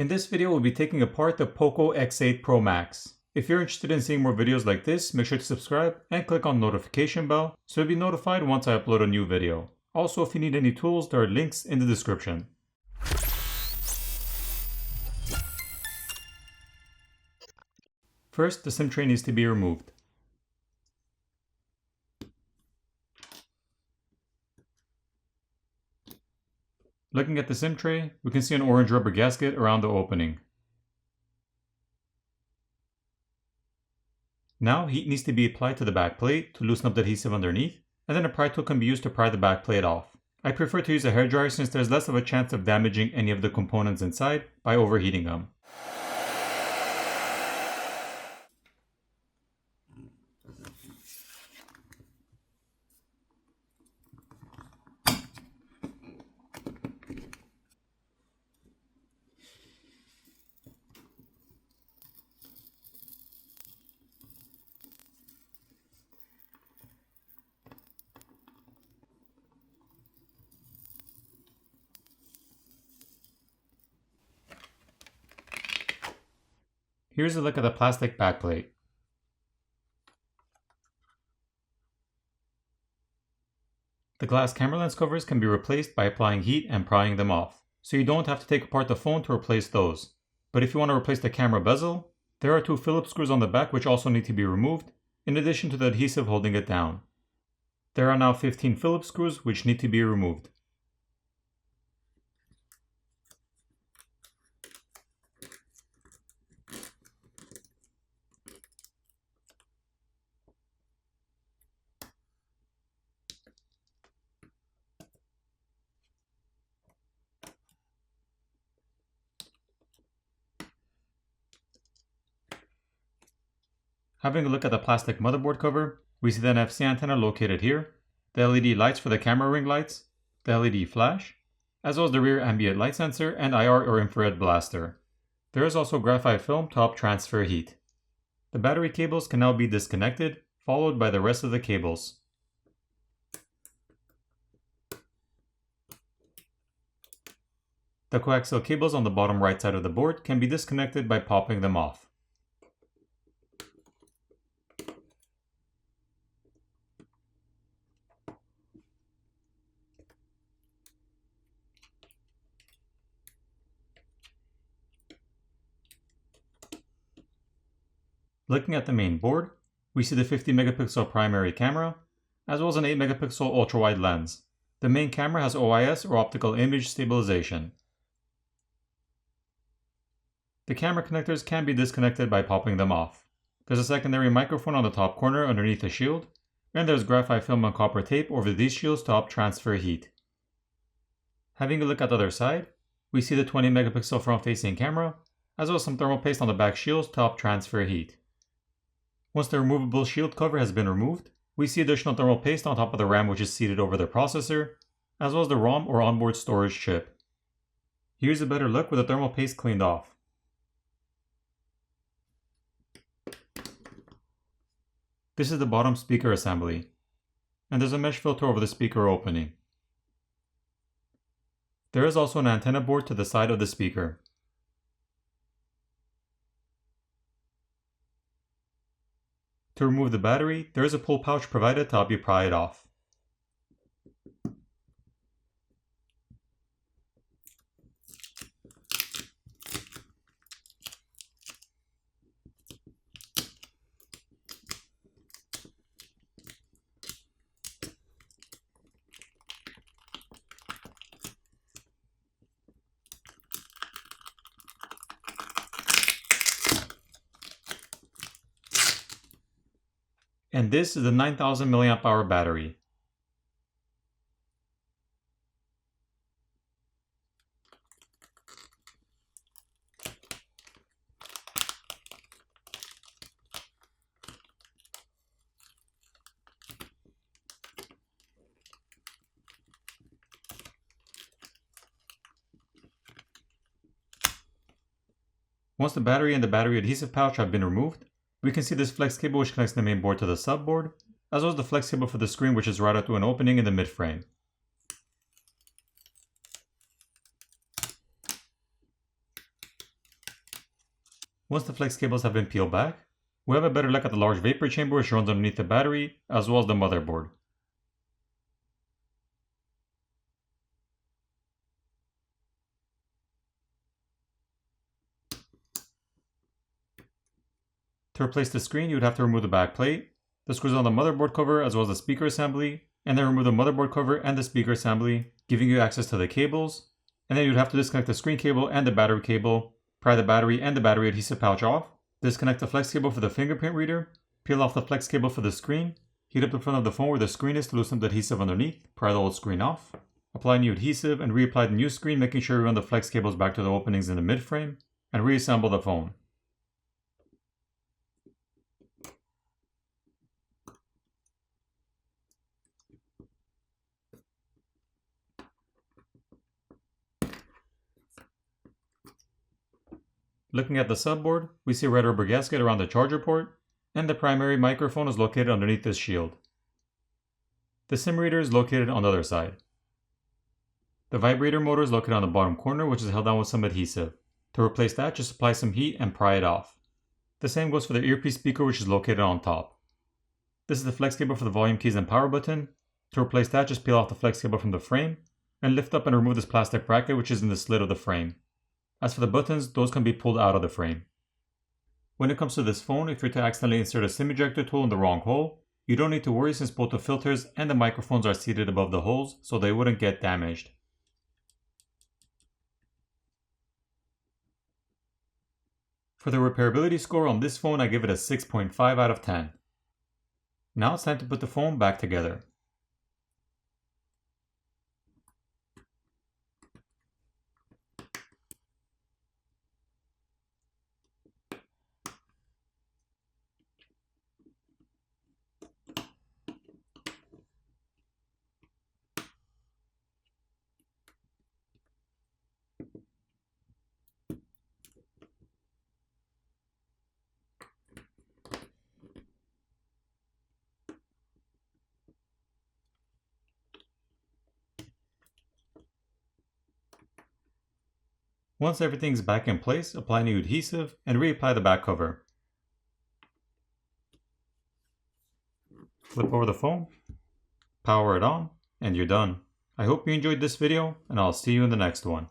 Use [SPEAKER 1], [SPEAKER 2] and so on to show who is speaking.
[SPEAKER 1] In this video, we'll be taking apart the Poco X8 Pro Max. If you're interested in seeing more videos like this, make sure to subscribe and click on the notification bell so you'll be notified once I upload a new video. Also, if you need any tools, there are links in the description. First, the SIM tray needs to be removed. Looking at the SIM tray, we can see an orange rubber gasket around the opening. Now, heat needs to be applied to the back plate to loosen up the adhesive underneath, and then a pry tool can be used to pry the back plate off. I prefer to use a hairdryer since there's less of a chance of damaging any of the components inside by overheating them. Here's a look at the plastic backplate. The glass camera lens covers can be replaced by applying heat and prying them off, so you don't have to take apart the phone to replace those. But if you want to replace the camera bezel, there are two Phillips screws on the back which also need to be removed, in addition to the adhesive holding it down. There are now 15 Phillips screws which need to be removed. Having a look at the plastic motherboard cover, we see the NFC antenna located here, the LED lights for the camera ring lights, the LED flash, as well as the rear ambient light sensor and IR or infrared blaster. There is also graphite film to help transfer heat. The battery cables can now be disconnected, followed by the rest of the cables. The coaxial cables on the bottom right side of the board can be disconnected by popping them off. Looking at the main board, we see the 50 megapixel primary camera, as well as an 8 megapixel ultra-wide lens. The main camera has OIS or optical image stabilization. The camera connectors can be disconnected by popping them off. There's a secondary microphone on the top corner underneath the shield, and there's graphite film and copper tape over these shields to help transfer heat. Having a look at the other side, we see the 20 megapixel front-facing camera, as well as some thermal paste on the back shields to help transfer heat. Once the removable shield cover has been removed, we see additional thermal paste on top of the RAM which is seated over the processor, as well as the ROM or onboard storage chip. Here's a better look with the thermal paste cleaned off. This is the bottom speaker assembly, and there's a mesh filter over the speaker opening. There is also an antenna board to the side of the speaker. To remove the battery, there is a pull pouch provided to help you pry it off. And this is the 9000 mAh battery. Once the battery and the battery adhesive pouch have been removed, we can see this flex cable which connects the main board to the subboard, as well as the flex cable for the screen which is routed through an opening in the midframe. Once the flex cables have been peeled back, we have a better look at the large vapor chamber which runs underneath the battery, as well as the motherboard. To replace the screen, you would have to remove the back plate, the screws on the motherboard cover as well as the speaker assembly, and then remove the motherboard cover and the speaker assembly, giving you access to the cables, and then you'd have to disconnect the screen cable and the battery cable, pry the battery and the battery adhesive pouch off, disconnect the flex cable for the fingerprint reader, peel off the flex cable for the screen, heat up the front of the phone where the screen is to loosen the adhesive underneath, pry the old screen off, apply new adhesive and reapply the new screen, making sure you run the flex cables back to the openings in the mid frame, and reassemble the phone. Looking at the subboard, we see a red rubber gasket around the charger port, and the primary microphone is located underneath this shield. The SIM reader is located on the other side. The vibrator motor is located on the bottom corner, which is held down with some adhesive. To replace that, just apply some heat and pry it off. The same goes for the earpiece speaker, which is located on top. This is the flex cable for the volume keys and power button. To replace that, just peel off the flex cable from the frame, and lift up and remove this plastic bracket which is in the slit of the frame. As for the buttons, those can be pulled out of the frame. When it comes to this phone, if you're to accidentally insert a SIM ejector tool in the wrong hole, you don't need to worry since both the filters and the microphones are seated above the holes, so they wouldn't get damaged. For the repairability score on this phone, I give it a 6.5 out of 10. Now it's time to put the phone back together. Once everything's back in place, apply new adhesive and reapply the back cover. Flip over the phone, power it on, and you're done. I hope you enjoyed this video, and I'll see you in the next one.